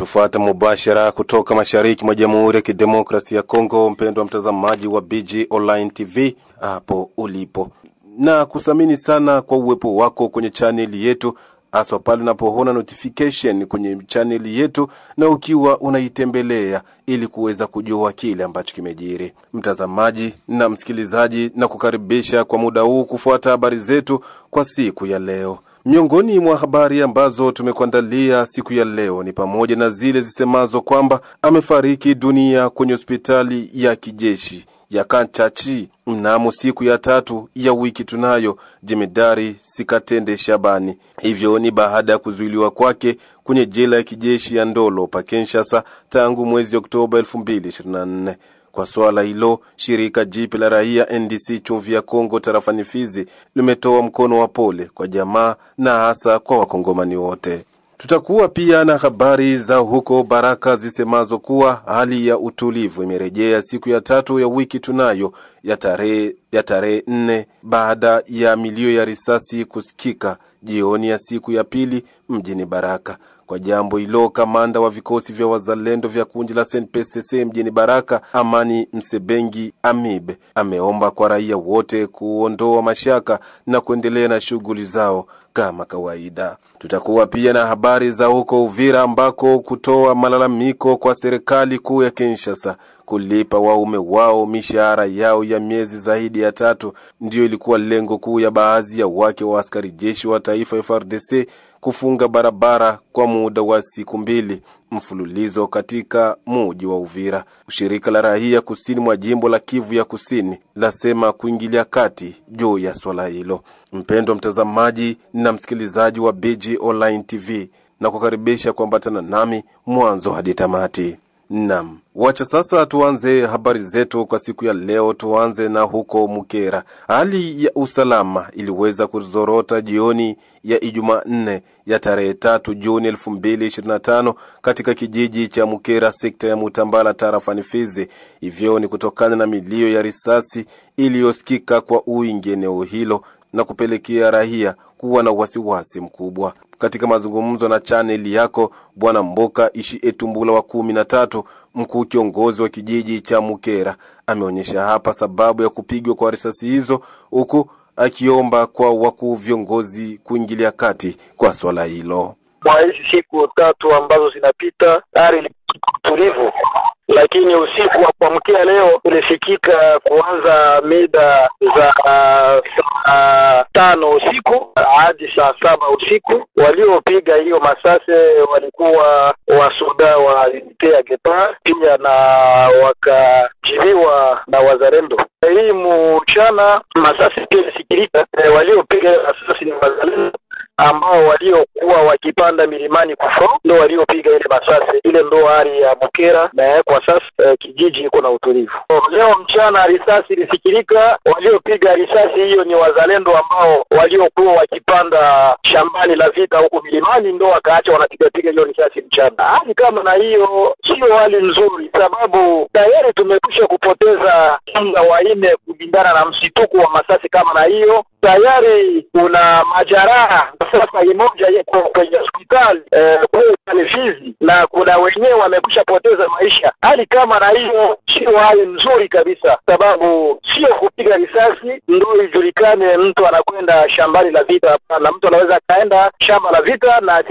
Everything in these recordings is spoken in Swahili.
Unatufuata mubashara kutoka mashariki mwa Jamhuri ya Kidemokrasia ya Kongo, mpendwa mtazamaji wa BG Online TV hapo ulipo. Na kusamini sana kwa uwepo wako kwenye channel yetu, aswa pale unapoona notification kwenye channel yetu na ukiwa unaitembelea ili kuweza kujua kile ambacho kimejiri. Mtazamaji na msikilizaji, na kukaribisha kwa muda huu kufuata habari zetu kwa siku ya leo. Miongoni mwa habari ambazo tumekuandalia siku ya leo ni pamoja na zile zisemazo kwamba amefariki dunia kwenye hospitali ya kijeshi ya Kanchachi mnamo siku ya 3 ya wiki tunayo Jemedari Sikatende Shabani. Hivyo ni baada ya kuzuiliwa kwake kwenye jela ya kijeshi ya Ndolo pa Kinshasa tangu mwezi Oktoba 2024. Kwa swala hilo, shirika jipi la raia NDC Chumvi ya Kongo tarafani Fizi limetoa mkono wa pole kwa jamaa na hasa kwa wakongomani wote. Tutakuwa pia na habari za huko Baraka zisemazo kuwa hali ya utulivu imerejea siku ya 3 ya wiki tunayo ya tarehe 4 baada ya milio ya risasi kusikika jioni ya siku ya pili mjini Baraka. Kwa jambo hilo, kamanda wa vikosi vya wazalendo vya kundi la SNPCC mjini Baraka, Amani Msebengi Amibe, ameomba kwa raia wote kuondoa mashaka na kuendelea na shughuli zao kama kawaida. Tutakuwa pia na habari za huko Uvira ambako kutoa malalamiko kwa serikali kuu ya Kinshasa kulipa waume wao mishahara yao ya miezi zaidi ya 3 ndio ilikuwa lengo kuu ya baadhi ya wake wa askari jeshi wa taifa FARDC kufunga barabara kwa muda wa siku 2 mfululizo katika mji wa Uvira. Ushirika la raia kusini mwa jimbo la Kivu ya Kusini lasema kuingilia kati juu ya swala hilo. Mpendwa mtazamaji na msikilizaji wa BG Online TV, na kukaribisha kuambatana nami mwanzo hadi tamati. Naam, wacha sasa tuanze habari zetu kwa siku ya leo. Tuanze na huko Mukera. Hali ya usalama iliweza kuzorota jioni ya Ijumaa 4 ya tarehe 3 Juni 2025 katika kijiji cha Mukera, sekta ya Mutambala, tarafani Fizi. Hivyo ni kutokana na milio ya risasi iliyosikika kwa wingi eneo hilo na kupelekea raia kuwa na wasiwasi mkubwa. Katika mazungumzo na channel yako, Bwana Mboka Ishi Etumbula wa 13, mkuu kiongozi wa kijiji cha Mukera, ameonyesha hapa sababu ya kupigwa kwa risasi hizo, huku akiomba kwa wakuu viongozi kuingilia kati kwa swala hilo. Kwa hizi siku 3 ambazo zinapita, hali tulivu, lakini usiku wa kuamkia leo ulisikika kuanza mida za saa 5 usiku hadi saa 7 usiku. Waliopiga hiyo masase walikuwa wasuda wa Litea Gepa, pia na wakajibiwa na wazalendo. Hii mchana masase pia sikilika, waliopiga masase ni wazalendo ambao waliokuwa wakipanda milimani kufo ndio waliopiga ile masasi. Ile ndio hali ya Mukera, na kwa sasa kijiji iko na utulivu. Leo mchana risasi ilisikilika, waliopiga risasi hiyo ni wazalendo ambao waliokuwa wakipanda shambani la vita huko milimani, ndio wakaacha wanapiga hiyo risasi mchana. Hali kama na hiyo sio hali nzuri, sababu tayari tumekwisha kupoteza anga wanne kulingana na msituko wa masasi kama na hiyo. Tayari kuna majeraha sasa mmoja yuko kwenye hospitali kwa Fizi, na kuna wenyewe wamekwisha poteza maisha. Hali kama na hiyo sio hali nzuri kabisa, sababu sio kupiga risasi ndio ijulikane mtu anakwenda shambani la vita. Na mtu anaweza kaenda shamba la vita na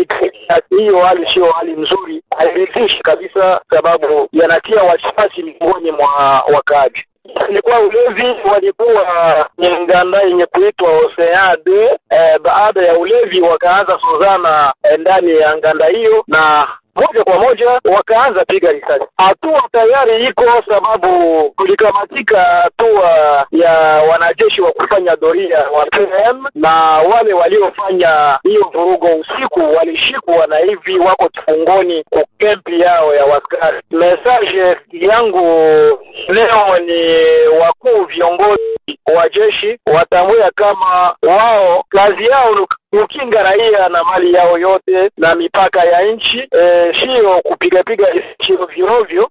hiyo hali sio hali nzuri, hairidhishi kabisa, sababu yanatia wasiwasi miongoni mwa wakaaji. Ilikuwa ulevi, walikuwa nganda yenye kuitwa Oseade. Baada ya ulevi wakaanza sozana ndani ya nganda hiyo, na moja kwa moja wakaanza piga risasi. Hatua tayari iko, sababu kulikamatika hatua ya wanajeshi wa kufanya doria wa PM, na wale waliofanya hiyo vurugo usiku walishikwa na hivi wako kifungoni kwa kempi yao ya waskari. Message yangu leo ni wakuu viongozi wa jeshi watambue kama wao kazi yao kukinga raia na mali yao yote na mipaka ya nchi, sio kupiga sio ovyo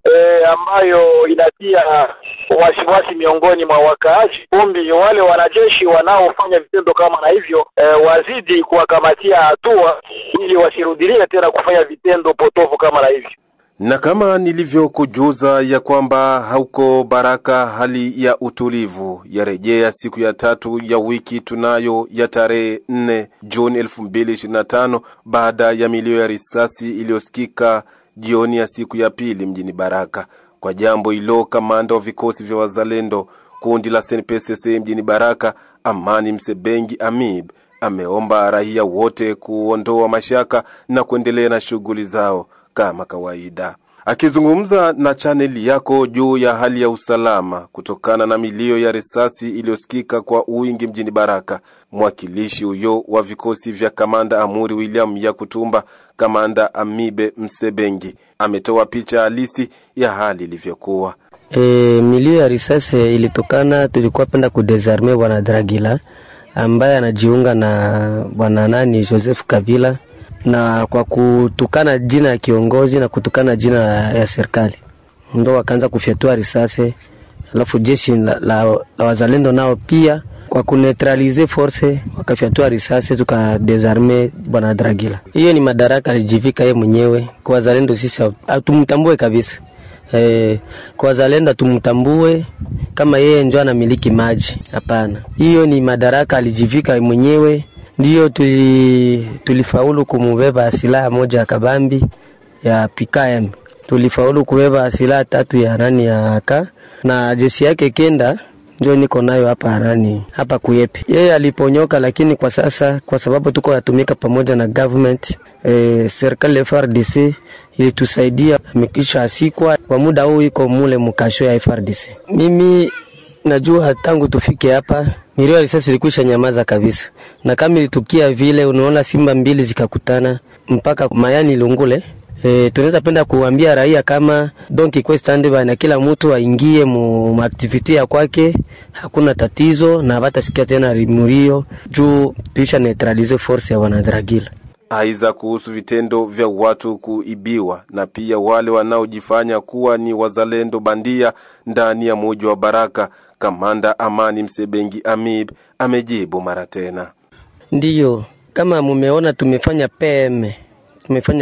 ambayo inatia wasiwasi miongoni mwa wakaaji. Ombi wale wanajeshi wanaofanya vitendo kama na hivyo wazidi kuwakamatia hatua ili wasirudilie tena kufanya vitendo potofu kama na hivyo. Na kama nilivyokujuza ya kwamba hauko Baraka hali ya utulivu yarejea siku ya 3 ya wiki tunayo ya tarehe 4 Juni 2025 baada ya milio ya risasi iliyosikika jioni ya siku ya pili mjini Baraka. Kwa jambo hilo, kamanda wa vikosi vya wazalendo kundi la SNPCC mjini Baraka, Amani Msebengi Amib, ameomba raia wote kuondoa mashaka na kuendelea na shughuli zao kama kawaida. Akizungumza na chaneli yako juu ya hali ya usalama kutokana na milio ya risasi iliyosikika kwa wingi mjini Baraka, mwakilishi huyo wa vikosi vya kamanda Amuri William Yakutumba, kamanda Amibe Msebengi, ametoa picha halisi ya hali ilivyokuwa. Milio ya risasi ilitokana, tulikuwa penda kudesarme bwana Dragila ambaye anajiunga na bwana nani Joseph Kabila, na kwa kutukana jina ya kiongozi na kutukana jina ya serikali ndo wakaanza kufyatua risasi. Alafu jeshi la wazalendo nao pia kwa kuneutralize force wakafyatua risasi, tukadesarme bwana Dragila. Hiyo ni madaraka alijivika yeye mwenyewe. Kwa wazalendo sisi hatumtambue kabisa. Kwa wazalendo tumtambue kama yeye ndio anamiliki maji, hapana. Hiyo ni madaraka alijivika mwenyewe. Ndio tulifaulu kumubeba silaha moja ya kabambi ya PKM. Tulifaulu kubeba silaha 3 ya nani ya AK, na jeshi yake kenda ndio niko nayo hapa nani hapa Kuyepi. Yeye aliponyoka, lakini kwa sasa kwa sababu tuko yatumika pamoja na government, serikali FARDC ilitusaidia, amekisha asikwa kwa muda huu iko mule mkasho ya FARDC. Mimi najua tangu tufike hapa milio ya risasi ilikwisha nyamaza kabisa, na kama ilitukia vile unaona simba mbili zikakutana mpaka mayani Lungule. Tunaweza penda kuambia raia kama donki kwa stand by na kila mtu aingie mu activity ya kwake, hakuna tatizo na hata sikia tena rimurio juu tuisha neutralize force ya wanadragila. Aiza kuhusu vitendo vya watu kuibiwa na pia wale wanaojifanya kuwa ni wazalendo bandia ndani ya mji wa Baraka, kamanda Amani Msebengi Amib amejibu mara tena. Ndiyo, kama mumeona tumefanya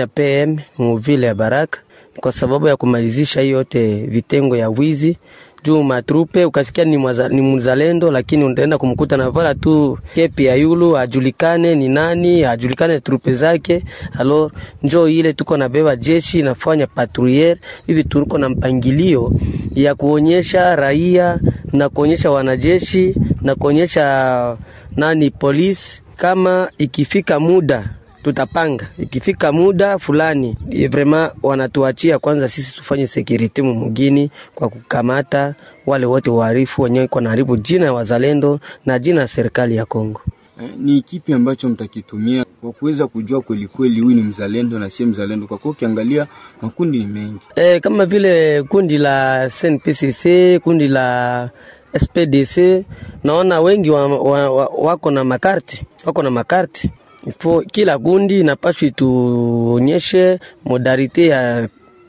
PM muvile ya Baraka kwa sababu ya kumalizisha hiyo yote vitengo ya wizi. Juu matrupe ukasikia ni mzalendo, lakini unaenda kumkuta na vala tu kepi ya yulu, ajulikane ni nani, ajulikane trupe zake. Alors njoo ile tuko na beba jeshi nafanya patrouiller hivi, tuko na mpangilio ya kuonyesha raia na kuonyesha wanajeshi na kuonyesha nani polisi kama ikifika muda tutapanga, ikifika muda fulani vraiment wanatuachia kwanza sisi tufanye security mugini kwa kukamata wale wote waharifu wenyewe kwa haribu jina ya wazalendo na jina ya serikali ya Kongo. Ni kipi ambacho mtakitumia kwa kuweza kujua kweli kweli huyu ni mzalendo na si mzalendo? Kwa kuwa ukiangalia makundi ni mengi. Kama vile kundi la SNPCC, kundi la SPDC, naona wengi wako na makarti. Kila kundi inapaswa tuonyeshe modalite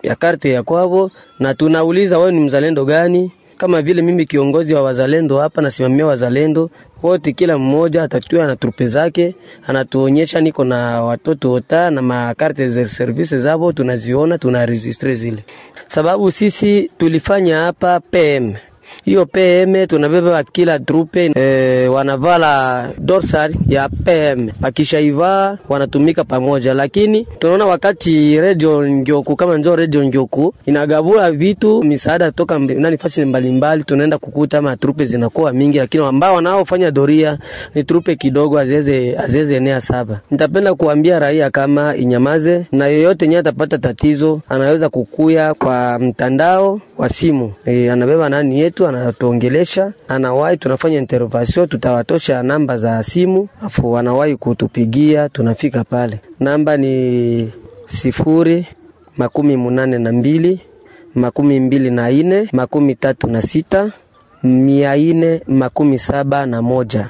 ya karte ya kwao, na tunauliza wewe ni mzalendo gani. Kama vile mimi kiongozi wa wazalendo hapa nasimamia wazalendo wote, kila mmoja atatua na trupe zake, anatuonyesha niko na watoto wota na makarte za service zao, tunaziona, tunaregistre zile. Sababu sisi tulifanya hapa PM. Hiyo PM tunabeba kila trupe wanavala dorsal ya PM, akishaiva wanatumika pamoja. Lakini tunaona wakati Radio Ngyoku kama njoo Radio Ngyoku inagabula vitu misaada toka nafasi mbalimbali, tunaenda kukuta ma trupe zinakuwa mingi, lakini ambao wanaofanya doria ni trupe kidogo, azeze enea 7. Nitapenda kuambia raia kama inyamaze, na yoyote nyata atapata tatizo anaweza kukuya kwa mtandao wa simu, anabeba nani yetu anatuongelesha, anawahi tunafanya intervention, tutawatosha namba za simu, afu wanawahi kutupigia, tunafika pale. Namba ni 082 24 36 471.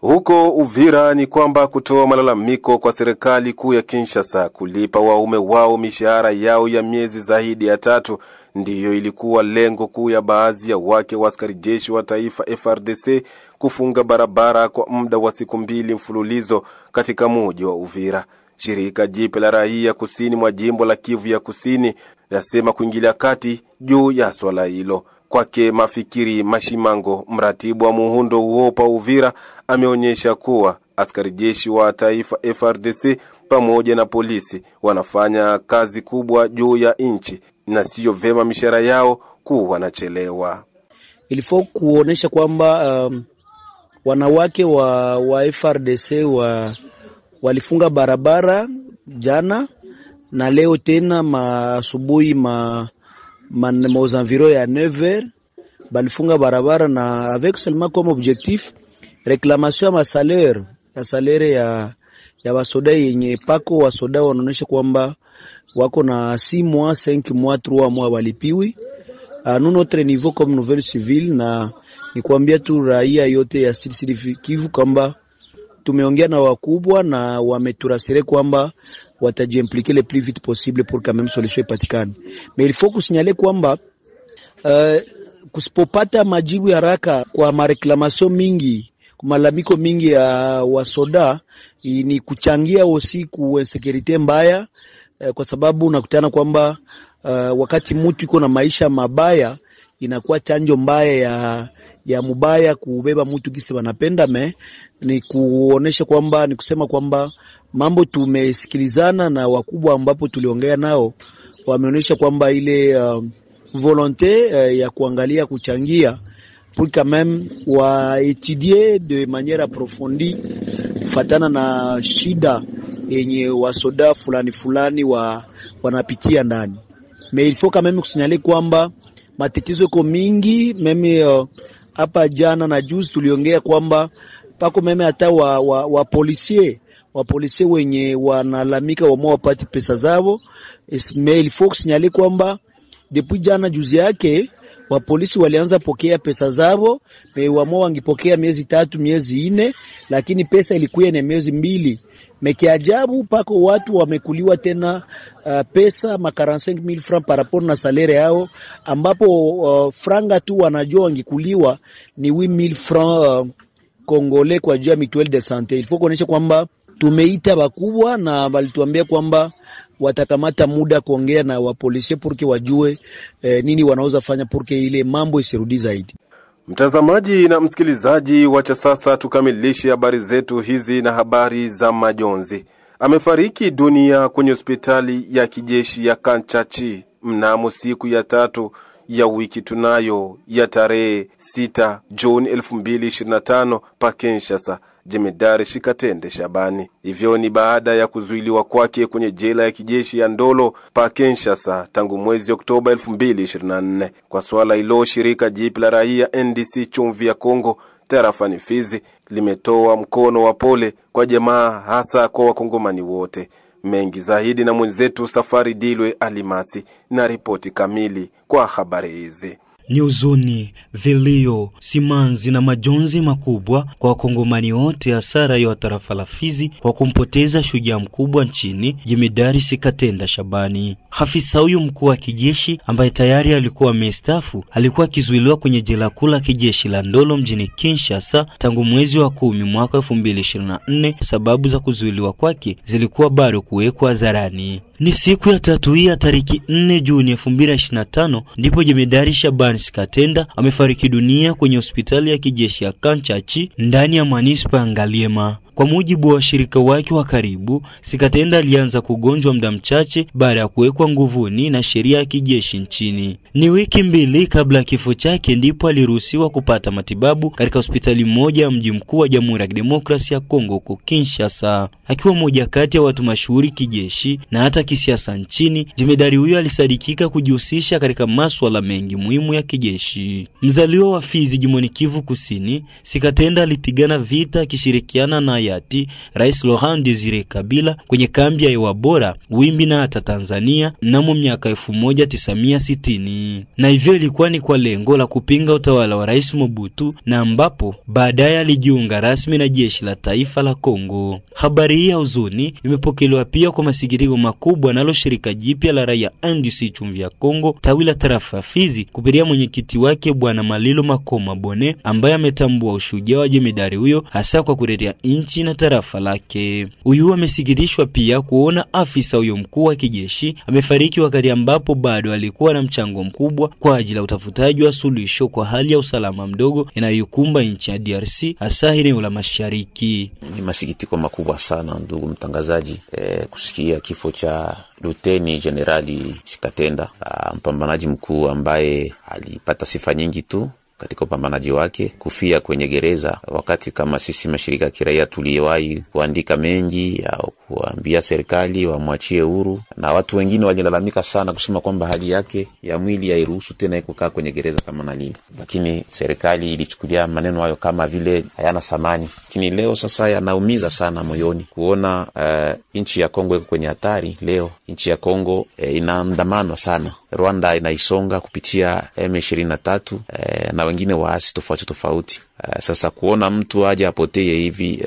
Huko Uvira ni kwamba kutoa malalamiko kwa serikali kuu ya Kinshasa kulipa waume wao mishahara yao ya miezi zaidi ya 3 ndiyo ilikuwa lengo kuu ya baadhi ya wake wa askari jeshi wa taifa FRDC kufunga barabara kwa muda wa siku 2 mfululizo katika mji wa Uvira. Shirika jipe la raia kusini mwa jimbo la Kivu ya Kusini nasema kuingilia kati juu ya swala hilo. Kwake Mafikiri Mashimango, mratibu wa muundo huo pa Uvira, ameonyesha kuwa askari jeshi wa taifa FRDC pamoja na polisi wanafanya kazi kubwa juu ya nchi na sio vema mishahara yao kuwa nachelewa. Ilifaa kuonesha kwamba wanawake wa FRDC walifunga barabara jana na leo tena asubuhi aux environs ya 9h balifunga barabara na avec seulement comme objectif réclamation ya salaire ya wasoda yenye pako wasoda wanaonesha kwamba wako na 6 mois, 5 mois, 3 mois walipiwi. Nous notre niveau comme nouvelle civile, na ni kuambia tu raia yote ya Sud Kivu kwamba tumeongea na wakubwa na wameturasire kwamba watajiimpliquer le plus vite possible pour quand même solution ipatikane. Mais il faut kusinyaler kwamba kusipopata majibu ya haraka kwa mareklamation mingi, kumalamiko mingi ya wasoda, ni kuchangia usiku insecurity mbaya, kwa sababu unakutana kwamba wakati mtu iko na maisha mabaya inakuwa chanjo mbaya ya mubaya kubeba mtu kisi wanapenda. Ni kuonesha kwamba, ni kusema kwamba mambo tumesikilizana na wakubwa ambapo tuliongea nao, wameonyesha kwamba ile volonté ya kuangalia kuchangia pour quand même wa étudier de manière approfondie kufatana na shida yenye wasoda fulani wanapitia ndani. Mais il faut quand même kusinyaler kwamba matatizo yako mingi. Mimi hapa jana na juzi tuliongea kwamba pako meme hata wa policier wenye wanalamika wamo wapati pesa zao. Mais il faut kusinyaler kwamba depuis jana juzi yake wa polisi walianza pokea pesa zao, wamo wangipokea miezi 3 miezi 4, lakini pesa ilikuwa ni miezi 2. Mekiajabu pako watu wamekuliwa tena pesa 45,000 francs par rapport na salaire yao, ambapo franga tu wanajua wangikuliwa ni 8,000 francs congolais kwa juu ya mutuelle de santé. Il faut kuonesha kwamba tumeita wakubwa na walituambia kwamba watakamata muda kuongea na wapolisi porque wajue nini wanaweza fanya porque ile mambo isirudi zaidi. Mtazamaji na msikilizaji, wacha sasa tukamilishe habari zetu hizi na habari za majonzi. Amefariki dunia kwenye hospitali ya kijeshi ya Kanchachi mnamo siku ya 3 ya wiki tunayo ya tarehe 6 Juni 2025 pa Kinshasa, Jemedari Shikatende Shabani. Hivyo ni baada ya kuzuiliwa kwake kwenye jela ya kijeshi ya Ndolo pa Kinshasa tangu mwezi Oktoba 2024. Kwa swala hilo, shirika jipe la raia NDC Chumvi ya Kongo tarafani Fizi limetoa mkono wa pole kwa jamaa, hasa kwa wakongomani wote. Mengi zaidi na mwenzetu Safari Dilwe Alimasi na ripoti kamili kwa habari hizi. Ni huzuni, vilio, simanzi na majonzi makubwa kwa wakongomani wote, hasara ya tarafa la Fizi kwa kumpoteza shujaa mkubwa nchini, Jemedari Shikatenda Shabani. Afisa huyu mkuu wa kijeshi ambaye tayari alikuwa amestaafu alikuwa kizuiliwa kwenye jela kuu la kijeshi la Ndolo mjini Kinshasa tangu mwezi wa 10 mwaka 2024. Sababu za kuzuiliwa kwake zilikuwa bado kuwekwa hadharani. Ni siku ya 3 ya tariki 4 Juni 2025 ndipo Jemedari Shabani Shikatenda amefariki dunia kwenye hospitali ya kijeshi ya Kanchachi ndani ya manispa ya Ngaliema. Kwa mujibu wa shirika wake wa karibu, Shikatenda alianza kugonjwa muda mchache baada ya kuwekwa nguvuni na sheria ya kijeshi nchini. Ni wiki 2 kabla ya kifo chake ndipo aliruhusiwa kupata matibabu katika hospitali moja ya mji mkuu wa Jamhuri ya Kidemokrasia ya Kongo huko Kinshasa. Akiwa mmoja kati ya watu mashuhuri kijeshi na hata kisiasa nchini, jemedari huyo alisadikika kujihusisha katika masuala mengi muhimu ya kijeshi. Mzaliwa wa Fizi, jimboni Kivu Kusini, Shikatenda alipigana vita akishirikiana na hayati Rais Laurent Desire Kabila kwenye kambi ya hewa bora Wimbi na hata Tanzania mnamo miaka 1960. Na hivyo ilikuwa ni kwa lengo la kupinga utawala wa Rais Mobutu, na ambapo baadaye alijiunga rasmi na jeshi la taifa la Kongo. Habari hii ya huzuni imepokelewa pia kwa masikitiko makubwa nalo shirika jipya la raia NDC Chumvi ya Kongo tawi la tarafa Fizi kupitia mwenyekiti wake Bwana Malilo Makoma Bone, ambaye ametambua ushujaa wa jemedari huyo hasa kwa kutetea nchi na tarafa lake. Huyu amesikitishwa pia kuona afisa huyo mkuu wa kijeshi amefariki wakati ambapo bado alikuwa na mchango mkubwa kwa ajili ya utafutaji wa suluhisho kwa hali ya usalama mdogo inayokumba nchi ya DRC hasa eneo la mashariki. Ni masikitiko makubwa sana ndugu mtangazaji, kusikia kifo cha Luteni Generali Shikatenda, mpambanaji mkuu ambaye alipata sifa nyingi tu katika upambanaji wake, kufia kwenye gereza, wakati kama sisi mashirika ya kiraia tuliwahi kuandika mengi au kuambia serikali wamwachie huru, na watu wengine walilalamika sana kusema kwamba hali yake ya mwili hairuhusu tena kukaa kwenye gereza kama nalini, lakini serikali ilichukulia maneno hayo kama vile hayana thamani. Lakini leo sasa yanaumiza sana moyoni kuona nchi ya Kongo iko kwenye hatari. Leo nchi ya Kongo inaandamanwa sana. Rwanda inaisonga kupitia M23 na wengine waasi tofauti. Sasa kuona mtu aje apotee hivi,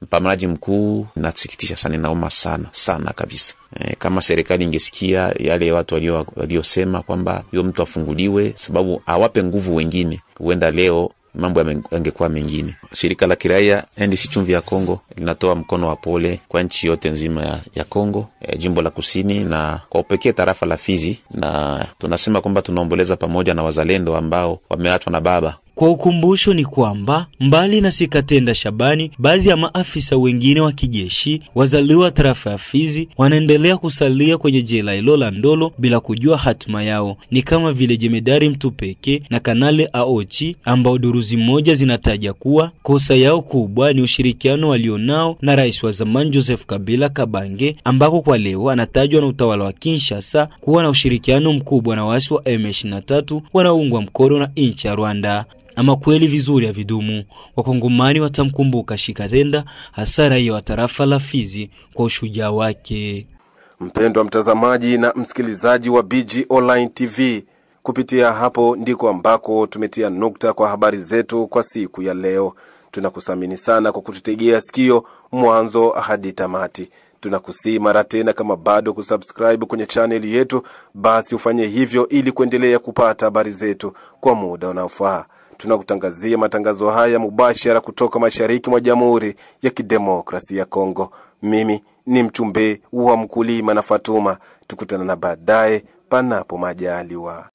mpambanaji mkuu, inasikitisha sana, inauma sana kabisa. Kama serikali ingesikia yale watu waliosema kwamba huyo mtu afunguliwe, sababu awape nguvu wengine, huenda leo mambo yangekuwa mengine. Shirika la kiraia NDC Chumvi ya Kongo linatoa mkono wa pole kwa nchi yote nzima ya Kongo, jimbo la Kusini na kwa upekee tarafa la Fizi, na tunasema kwamba tunaomboleza pamoja na wazalendo ambao wameachwa na baba. Kwa ukumbusho ni kwamba mbali na Sikatenda Shabani, baadhi ya maafisa wengine wa kijeshi wazaliwa tarafa ya Fizi wanaendelea kusalia kwenye jela hilo la Ndolo bila kujua hatima yao. Ni kama vile jemedari Mtupeke na Kanale Aochi, ambao duruzi moja zinataja kuwa kosa yao kubwa ni ushirikiano walionao na rais wa zamani Joseph Kabila Kabange, ambako kwa leo anatajwa na utawala wa Kinshasa kuwa na ushirikiano mkubwa na waasi wa M23 wanaoungwa mkono na nchi ya Rwanda. Ama kweli vizuri ya vidumu, wakongomani watamkumbuka Shikatenda, hasa raia wa tarafa la Fizi kwa ushujaa wake. Mpendwa mtazamaji na msikilizaji wa BG Online TV, kupitia hapo ndiko ambako tumetia nukta kwa habari zetu kwa siku ya leo. Tunakusamini sana kwa kututegea sikio mwanzo hadi tamati. Tunakusii mara tena, kama bado kusubscribe kwenye channel yetu, basi ufanye hivyo ili kuendelea kupata habari zetu kwa muda unaofaa. Tunakutangazia matangazo haya mubashara kutoka mashariki mwa Jamhuri ya Kidemokrasia ya Kongo. Mimi ni mchumbe wa mkulima na Fatuma. Tukutana na baadaye panapo majaliwa.